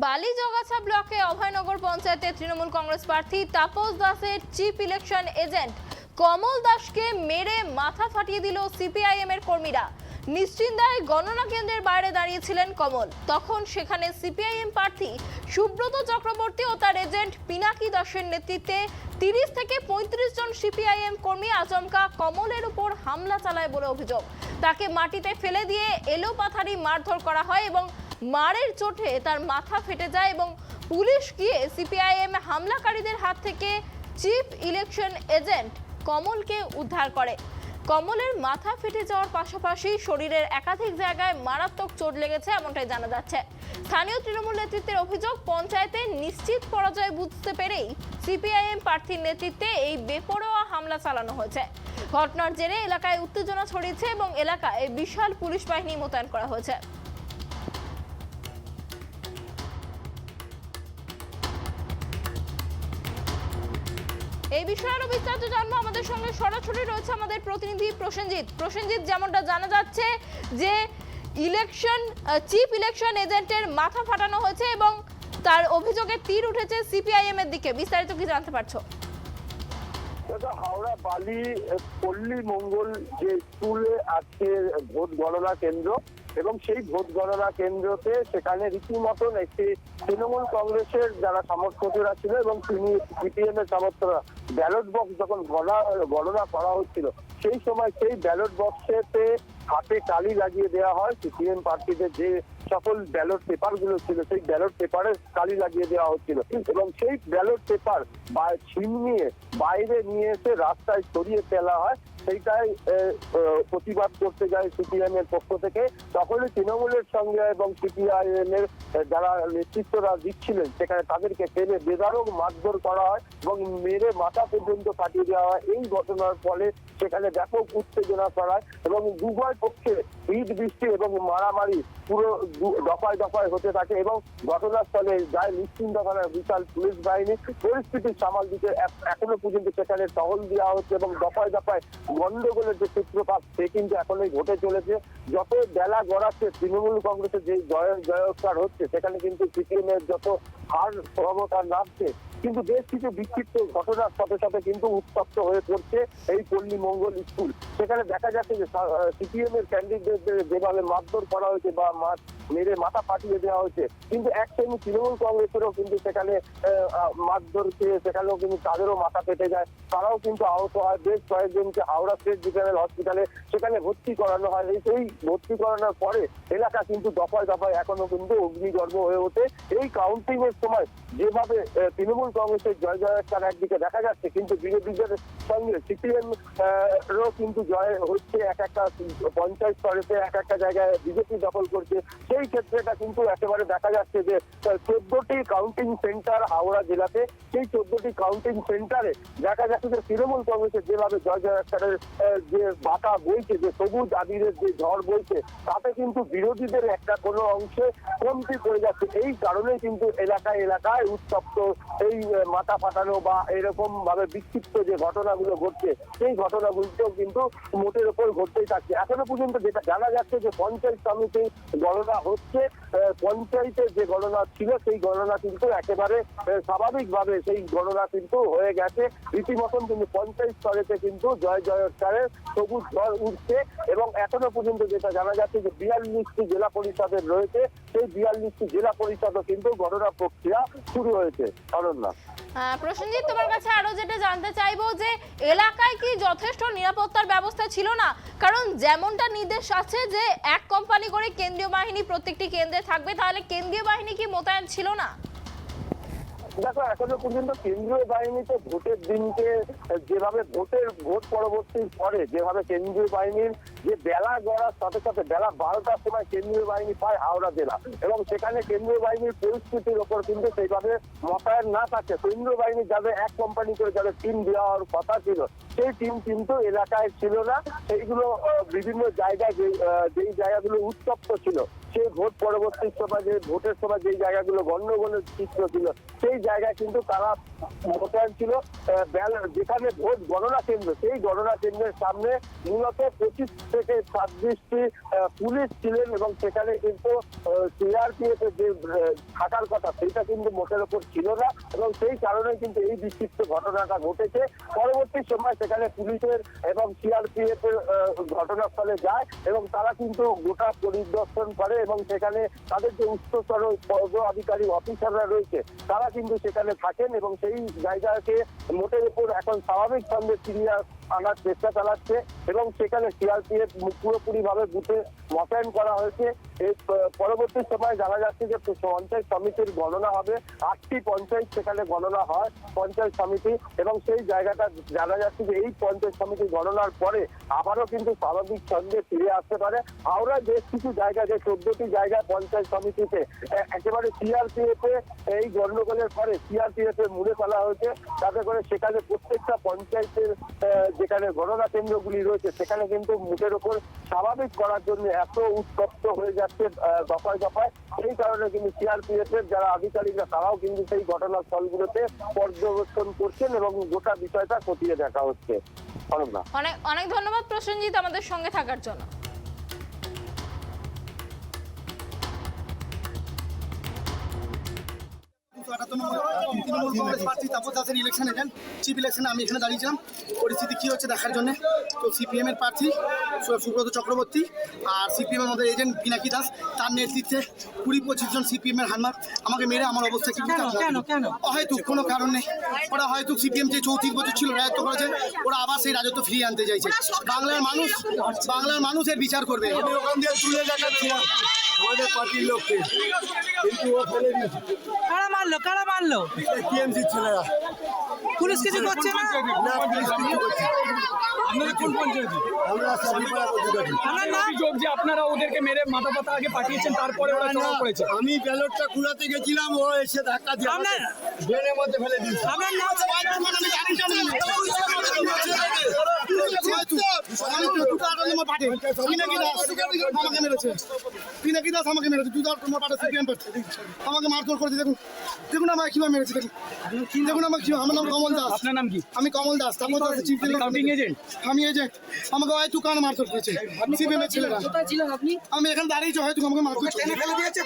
বালিজগাছা ব্লকে অভয়নগর পঞ্চায়েতে তৃণমূল কংগ্রেস প্রার্থী তাপস দাসের চিফ ইলেকশন এজেন্ট কমল দাসকে মেরে মাথা ফাটিয়ে দিল সিপিআইএম এর কর্মীরা। নিশ্চিন্দায় গণনা কেন্দ্রের বাইরে দাঁড়িয়েছিলেন কমল। তখন সেখানে সিপিআইএম প্রার্থী সুব্রত চক্রবর্তী ও তার এজেন্ট পিনাকি দাসের নেতৃত্বে 30 থেকে 35 জন সিপিআইএম কর্মী আচমকা কমলের উপর হামলা চালায় বলে অভিযোগ। তাকে মাটিতে ফেলে দিয়ে এলোপাথারি মারধর করা হয় এবং মারের চোটে তার মাথা ফেটে যায় এবং পুলিশ গিয়ে সিপিআইএম হামলাকারীদের হাত থেকে চিফ ইলেকশন এজেন্ট কমলকে উদ্ধার করে। কমলের মাথা ফেটে যাওয়ার পাশাপাশি শরীরের একাধিক জায়গায় মারাত্মক চোট লেগেছে এমনটাই জানা যাচ্ছে। স্থানীয় তৃণমূল নেতৃত্বের অভিযোগ, পঞ্চায়েতে নিশ্চিত পরাজয় বুঝতে পেরেই সিপিআইএম প্রার্থীর নেতৃত্বে এই বেপরোয়া হামলা চালানো হয়েছে। ঘটনার জেরে এলাকায় উত্তেজনা ছড়িয়েছে এবং এলাকায় বিশাল পুলিশ বাহিনী মোতায়েন করা হয়েছে। এই বিষয়ে আরো বিস্তারিত জানবো। আমাদের সঙ্গে সরাসরি রয়েছে আমাদের প্রতিনিধি প্রসেনজিৎ। যেমনটা জানা যাচ্ছে যে চিফ ইলেকশন এজেন্টের মাথা ফাটানো হয়েছে এবং তার অভিযোগে তীর উঠেছে সিপিআইএম এর দিকে। বিস্তারিত কি জানতে পারছো? হাওড়া বালি পল্লী মঙ্গল যে স্কুলে আজকে ভোট গণনা কেন্দ্র এবং সেই ভোট গণনা কেন্দ্রতে সেখানে রীতিমতন একটি তৃণমূল কংগ্রেসের যারা সমর্থকরা ছিল এবং সিপিএম এর সমর্থকরা ব্যালট বক্স যখন গণনা করা হচ্ছিল সেই সময় সেই ব্যালট বক্সেতে হাতে কালি লাগিয়ে দেওয়া হয়। সিপিএম প্রার্থীদের যে সকল ব্যালট পেপার গুলো ছিল সেই ব্যালট পেপারে কালি লাগিয়ে দেওয়া হচ্ছিল এবং সেই ব্যালট পেপার ছিনিয়ে বাইরে নিয়ে এসে রাস্তায় ছড়িয়ে ফেলা হয়। সেইটাই প্রতিবাদ করতে যায় সিপিএম এর পক্ষ থেকে। তখনই তৃণমূলের সঙ্গে এবং সিপিআইএম এর যারা নেতৃত্বরা দিচ্ছিলেন সেখানে তাদেরকে ফেলে বেদরক মারধর করা হয় এবং মেরে মাথা পর্যন্ত কাটিয়ে দেওয়া হয়। এই ঘটনার ফলে সেখানে ব্যাপক উত্তেজনা ছড়ায় এবং উভয় পক্ষে ইট বৃষ্টি এবং মারামারি পুরো দফায় দফায় হতে থাকে এবং ঘটনাস্থলে যায় নিশ্চিন্তখানার বিশাল পুলিশ বাহিনী। পরিস্থিতি সামাল দিতে এখনো পর্যন্ত সেখানে টহল দেওয়া হচ্ছে এবং দফায় দফায় গন্ডগোলের যে সূত্রপাত সে কিন্তু এখনই ঘটে চলেছে। যত বেলা গড়াচ্ছে তৃণমূল কংগ্রেসের যে জয়োৎসার হচ্ছে সেখানে কিন্তু সিপিএম এর যত হার ক্ষমতা নামছে কিন্তু বেশ কিছু বিক্ষিপ্ত ঘটনার সাথে সাথে কিন্তু উত্তপ্ত হয়ে পড়ছে এই পল্লী মঙ্গল স্কুল। সেখানে দেখা যাচ্ছে যে সিপিএম এর ক্যান্ডিডেটদের যেভাবে মারধর করা হয়েছে বা মেরে মাথা ফাটিয়ে দেওয়া হয়েছে কিন্তু এক শ্রেণী তৃণমূল কংগ্রেসেরও কিন্তু সেখানে মারধর খেয়ে সেখানেও কিন্তু তাদেরও মাথা ফেটে যায়, তারাও কিন্তু আহত হয়। বেশ কয়েকজনকে হাওড়া স্টেট জেনারেল হসপিটালে সেখানে ভর্তি করানো হয়। সেই ভর্তি করানোর পরে এলাকা কিন্তু দফায় দফায় এখনো কিন্তু অগ্নিগর্ভ হয়ে ওঠে। এই কাউন্টিং এর সময় যেভাবে তৃণমূল কংগ্রেসের জয়জয়কার একদিকে দেখা যাচ্ছে কিন্তু বিরোধীদের সঙ্গে সিপিএম রও কিন্তু জয় হচ্ছে। এক একটা পঞ্চায়েত স্তরেতে এক একটা জায়গায় বিজেপি দখল করছে। সেই ক্ষেত্রেটা কিন্তু একেবারে দেখা যাচ্ছে যে 14টি কাউন্টিং সেন্টার হাওড়া জেলাতে, সেই 14টি কাউন্টিং সেন্টারে দেখা যাচ্ছে যে তৃণমূল কংগ্রেসের যেভাবে জয়জয়কারের যে বাতা বইছে, যে সবুজ আবিরের যে ঝড় বইছে তাতে কিন্তু বিরোধীদের একটা কোনো অংশে কমতি পড়ে যাচ্ছে। এই কারণেই কিন্তু এলাকায় এলাকায় উত্তপ্ত এই মাথা ফাটানো বা এরকম ভাবে বিক্ষিপ্ত যে ঘটনাগুলো ঘটছে সেই ঘটনাগুলোতেও কিন্তু মোটের ওপর ঘটতেই থাকছে। এখনো পর্যন্ত যেটা জানা যাচ্ছে যে পঞ্চায়েত সমিতি গণনা হচ্ছে, পঞ্চায়েতের যে গণনা ছিল সেই গণনা কিন্তু একেবারে স্বাভাবিকভাবে সেই গণনা কিন্তু হয়ে গেছে। রীতিমতন কিন্তু পঞ্চায়েত স্তরেতে কিন্তু জয়জয়কারের সবুজ ঝড় উঠছে এবং এখনো পর্যন্ত যেটা জানা যাচ্ছে যে 42টি জেলা পরিষদের রয়েছে, সেই 42টি জেলা পরিষদও কিন্তু গণনা প্রক্রিয়া শুরু হয়েছে। অনন্যা, প্রসেনজিৎ, তোমার কাছে আরো যেটা জানতে চাইবো যে এলাকায় কি যথেষ্ট নিরাপত্তার ব্যবস্থা ছিল না? কারণ যেমনটা নির্দেশ আছে যে এক কোম্পানি করে কেন্দ্রীয় বাহিনী প্রত্যেকটি কেন্দ্রে থাকবে, তাহলে কেন্দ্রীয় বাহিনী কি মোতায়েন ছিল না? দেখো, এখনো পর্যন্ত কেন্দ্রীয় বাহিনী তো ভোটের দিনকে যেভাবে ভোট পরবর্তীর পরে যেভাবে কেন্দ্রীয় বাহিনীর যে বেলা গড়ার সাথে সাথে বেলা 12টার সময় কেন্দ্রীয় বাহিনী পায় হাওড়া জেলা এবং সেখানে কেন্দ্রীয় বাহিনীর পরিস্থিতির ওপর কিন্তু সেইভাবে মোতায়েন না থাকে। কেন্দ্রীয় বাহিনী যাদের এক কোম্পানি করে যাদের টিম দেওয়ার কথা ছিল সেই টিম কিন্তু এলাকায় ছিল না। সেইগুলো বিভিন্ন জায়গায় যেই জায়গাগুলো উত্তপ্ত ছিল সেই ভোট পরবর্তী সময় যে ভোটের সময় যে জায়গাগুলো গন্ডগোলের চিত্র ছিল সেই জায়গায় কিন্তু তারা মোতায়েন ছিল। যেখানে ভোট গণনা কেন্দ্র সেই গণনা কেন্দ্রের সামনে মূলত 25 থেকে 26টি পুলিশ ছিলেন এবং সেখানে কিন্তু সিআরপিএফ যে থাকার কথা সেটা কিন্তু মোটের ওপর ছিল না এবং সেই কারণে কিন্তু এই বিক্ষিপ্ত ঘটনাটা ঘটেছে। পরবর্তী সময় সেখানে পুলিশের এবং সিআরপিএফ এর ঘটনাস্থলে যায় এবং তারা কিন্তু গোটা পরিদর্শন করে এবং সেখানে তাদের যে উচ্চতর পদ আধিকারিক অফিসাররা রয়েছে তারা কিন্তু সেখানে থাকেন এবং সেই জায়গাকে মোটের উপর এখন স্বাভাবিক ছন্দে ফিরিয়ে আনার চেষ্টা চালাচ্ছে এবং সেখানে সিআরপিএফ পুরোপুরি ভাবে বুথে মোতায়েন করা হয়েছে। এই পরবর্তী সময় জানা যাচ্ছে যে পঞ্চায়েত সমিতির গণনা হবে, 8টি পঞ্চায়েত সেখানে গণনা হয় পঞ্চায়েত সমিতি এবং সেই জায়গাটা জানা যাচ্ছে যে এই পঞ্চায়েত সমিতি গণনার পরে আবারও কিন্তু স্বাভাবিক ছন্দে ফিরে আসতে পারে। হাওড়ার বেশ কিছু জায়গা যে 14টি জায়গায় পঞ্চায়েত সমিতিতে একেবারে সিআরপিএফ এই গন্ডগোলের পরে সিআরপিএফ এর মুড়ে ফেলা হয়েছে, তাতে করে সেখানে প্রত্যেকটা পঞ্চায়েতের যেখানে গণনা কেন্দ্রগুলি রয়েছে সেখানে কিন্তু মুখের ওপর স্বাভাবিক করার জন্য এত উত্তপ্ত হয়ে যাচ্ছে দফায় দফায়। সেই কারণে কিন্তু সিআরপিএফ এর যারা আধিকারিকরা তারাও কিন্তু সেই ঘটনাস্থলগুলোতে পর্যবেক্ষণ করছেন এবং গোটা বিষয়টা খতিয়ে দেখা হচ্ছে। অনেক অনেক ধন্যবাদ প্রসেনজিৎ আমাদের সঙ্গে থাকার জন্য। ইলেকশন এজেন্ট চিফ ইলেকশনে আমি এখানে দাঁড়িয়েছিলাম পরিস্থিতি কি হচ্ছে দেখার জন্য। তো সিপিএম এর প্রার্থী সুব্রত চক্রবর্তী আর সিপিএম এর মধ্যে এজেন্ট পিনাকি দাস তার নেতৃত্বে 20-25 জন সিপিএম এর হানমার আমাকে মেরে আমার অবস্থা কি হয়তো কোনো কারণ নেই। ওরা হয়তো সিপিএম যে 34 বছর ছিল রাজত্ব করেছে ওরা আবার সেই রাজত্ব ফিরিয়ে আনতে চাইছে। বাংলার মানুষের বিচার করবে। ওখান দিয়ে তুলে দেখাচ্ছিলাম আমাদের পার্টির লোককে, কিন্তু ও ফেলে দিয়েছে। কারা মারলো টিএমসি ছেলেরা। পুলিশ কিছু করছে না? না, পুলিশ কিছু করছে। আপনারা কোন পঞ্চায়েত? আমরা সাবিপাড়া পঞ্চায়েত। অভিযোগ যে আপনারা ওদেরকে মেরে মাথা পাতা আগে পাঠিয়েছেন তারপরে ওরা চড়াও করেছে। আমি ব্যালটটা কুড়াতে গেছিলাম, ও এসে ধাক্কা দিয়ে আমাকে ড্রেনের মধ্যে ফেলে দিয়েছে। আপনার নাম? পিনাকি দাস আমাকে মেরেছে, আমাকে মারধর করেছে। দেখুন আমাকে কিভাবে মেরেছে, দেখুন আমাকে আমার নাম কমল দাস। আপনার নাম কি? আমি কমল দাস। Counting agent? আমি এজেন্ট। আমাকে হয়তো কান মারধর করেছে সিপিএম এর ছেলেরা। আমি এখানে দাঁড়িয়েছি, হয়তো আমাকে মারধর ফেলে দিয়েছে।